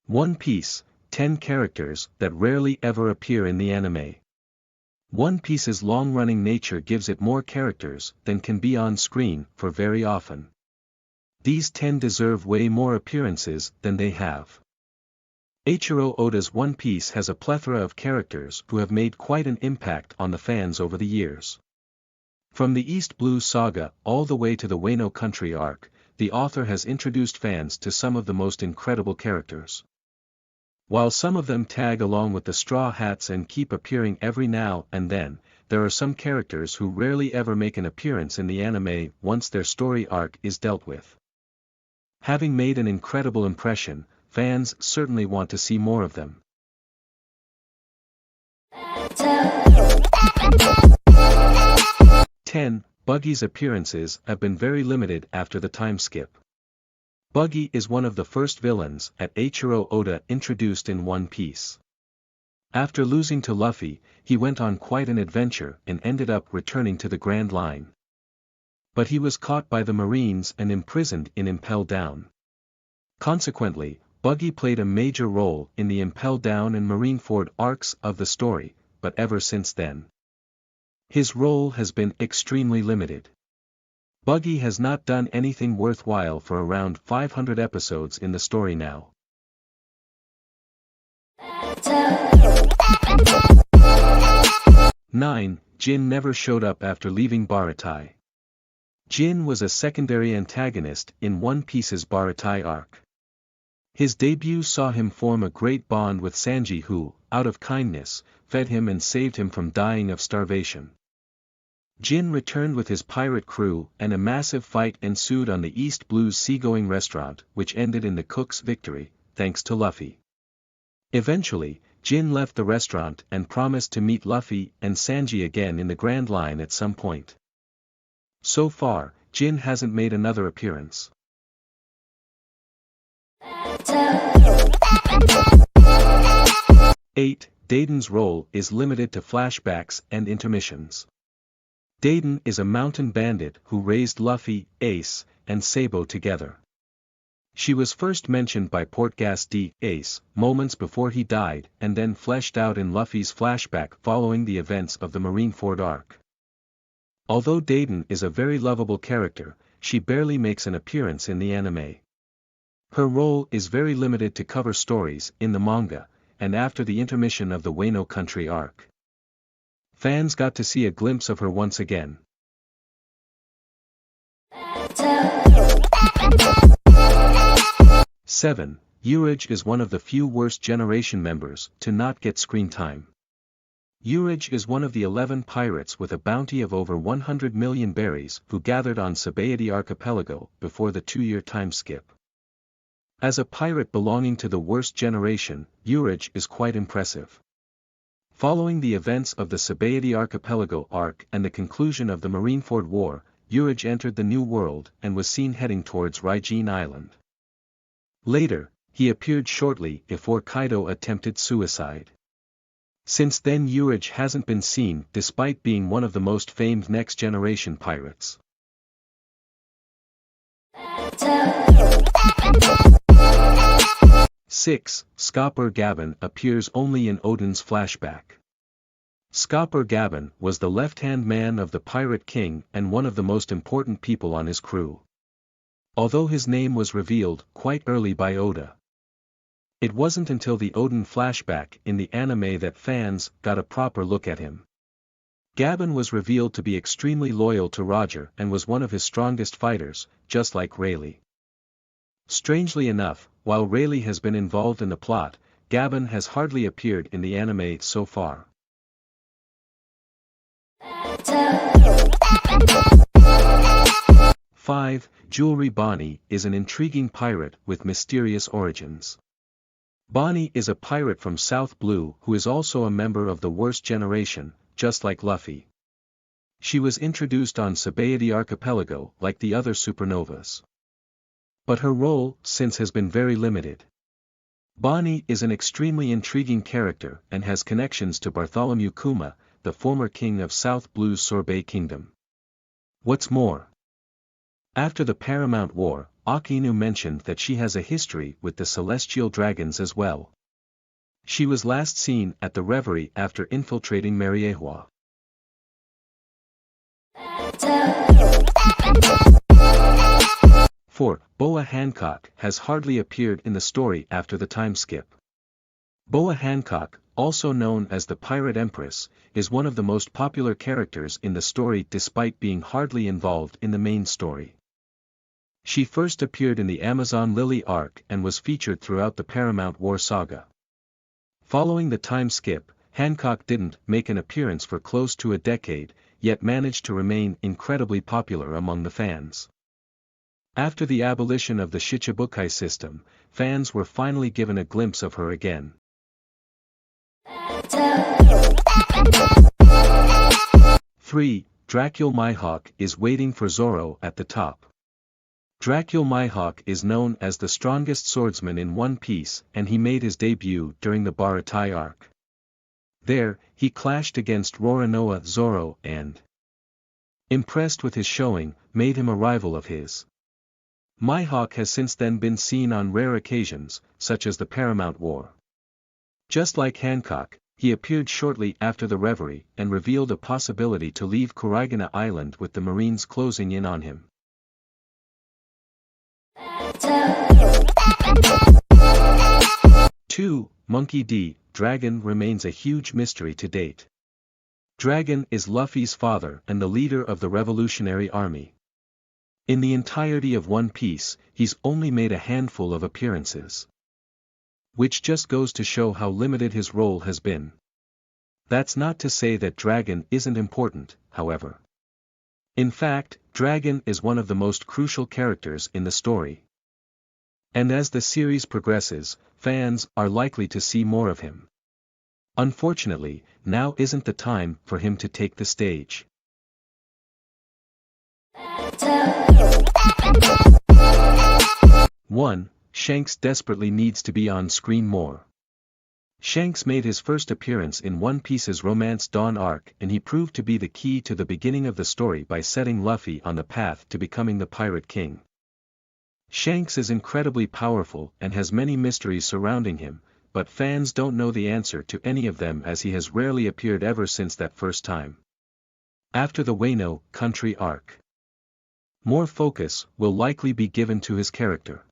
One Piece, 10 characters that rarely ever appear in the anime. One Piece's long-running nature gives it more characters than can be on screen for very often. These 10 deserve way more appearances than they have. Eiichiro Oda's One Piece has a plethora of characters who have made quite an impact on the fans over the years. From the East Blue Saga all the way to the Wano Country arc, the author has introduced fans to some of the most incredible characters. While some of them tag along with the Straw Hats and keep appearing every now and then, there are some characters who rarely ever make an appearance in the anime once their story arc is dealt with. Having made an incredible impression, fans certainly want to see more of them. 10. Buggy's appearances have been very limited after the time skip. Buggy is one of the first villains that Eiichiro Oda introduced in One Piece. After losing to Luffy, he went on quite an adventure and ended up returning to the Grand Line. But he was caught by the Marines and imprisoned in Impel Down. Consequently, Buggy played a major role in the Impel Down and Marineford arcs of the story, but ever since then, his role has been extremely limited. Buggy has not done anything worthwhile for around 500 episodes in the story now. 9. Jin never showed up after leaving Baratie. Jin was a secondary antagonist in One Piece's Baratie arc. His debut saw him form a great bond with Sanji who, out of kindness, fed him and saved him from dying of starvation. Jin returned with his pirate crew and a massive fight ensued on the East Blue's seagoing restaurant which ended in the cook's victory, thanks to Luffy. Eventually, Jin left the restaurant and promised to meet Luffy and Sanji again in the Grand Line at some point. So far, Jin hasn't made another appearance. 8. Daiden's role is limited to flashbacks and intermissions. Daiden is a mountain bandit who raised Luffy, Ace, and Sabo together. She was first mentioned by Portgas D. Ace moments before he died and then fleshed out in Luffy's flashback following the events of the Marineford arc. Although Daiden is a very lovable character, she barely makes an appearance in the anime. Her role is very limited to cover stories in the manga, and after the intermission of the Wano Country arc. Fans got to see a glimpse of her once again. 7. Urge is one of the few Worst Generation members to not get screen time. Urge is one of the 11 pirates with a bounty of over 100 million berries who gathered on Sabaody Archipelago before the 2-year time skip. As a pirate belonging to the Worst Generation, Urge is quite impressive. Following the events of the Sabaody Archipelago arc and the conclusion of the Marineford War, Urge entered the New World and was seen heading towards Raijin Island. Later, he appeared shortly before Kaido attempted suicide. Since then Urge hasn't been seen despite being one of the most famed Next Generation pirates. 6. Scopper Gabin appears only in Oden's flashback. Scopper Gabin was the left-hand man of the Pirate King and one of the most important people on his crew. Although his name was revealed quite early by Oda. It wasn't until the Oden flashback in the anime that fans got a proper look at him. Gabin was revealed to be extremely loyal to Roger and was one of his strongest fighters, just like Rayleigh. Strangely enough, while Rayleigh has been involved in the plot, Gabin has hardly appeared in the anime so far. 5. Jewelry Bonnie is an intriguing pirate with mysterious origins. Bonnie is a pirate from South Blue who is also a member of the Worst Generation, just like Luffy. She was introduced on Sabaody Archipelago like the other supernovas. But her role since has been very limited. Bonnie is an extremely intriguing character and has connections to Bartholomew Kuma, the former king of South Blue's Sorbet Kingdom. What's more, after the Paramount War, Akainu mentioned that she has a history with the celestial dragons as well. She was last seen at the Reverie after infiltrating Mariehua. 4. Boa Hancock has hardly appeared in the story after the time skip. Boa Hancock, also known as the Pirate Empress, is one of the most popular characters in the story despite being hardly involved in the main story. She first appeared in the Amazon Lily arc and was featured throughout the Paramount War saga. Following the time skip, Hancock didn't make an appearance for close to a decade, yet managed to remain incredibly popular among the fans. After the abolition of the Shichibukai system, fans were finally given a glimpse of her again. 3. Dracule Mihawk is waiting for Zoro at the top. Dracule Mihawk is known as the strongest swordsman in One Piece, and he made his debut during the Baratai arc. There, he clashed against Roronoa Zoro and, impressed with his showing, made him a rival of his. Mihawk has since then been seen on rare occasions, such as the Paramount War. Just like Hancock, he appeared shortly after the Reverie and revealed a possibility to leave Kurigana Island with the Marines closing in on him. 2. Monkey D. Dragon remains a huge mystery to date. Dragon is Luffy's father and the leader of the Revolutionary Army. In the entirety of One Piece, he's only made a handful of appearances. Which just goes to show how limited his role has been. That's not to say that Dragon isn't important, however. In fact, Dragon is one of the most crucial characters in the story. And as the series progresses, fans are likely to see more of him. Unfortunately, now isn't the time for him to take the stage. 1. Shanks desperately needs to be on screen more. Shanks made his first appearance in One Piece's Romance Dawn arc, and he proved to be the key to the beginning of the story by setting Luffy on the path to becoming the Pirate King. Shanks is incredibly powerful and has many mysteries surrounding him, but fans don't know the answer to any of them as he has rarely appeared ever since that first time. After the Wano Country arc, more focus will likely be given to his character.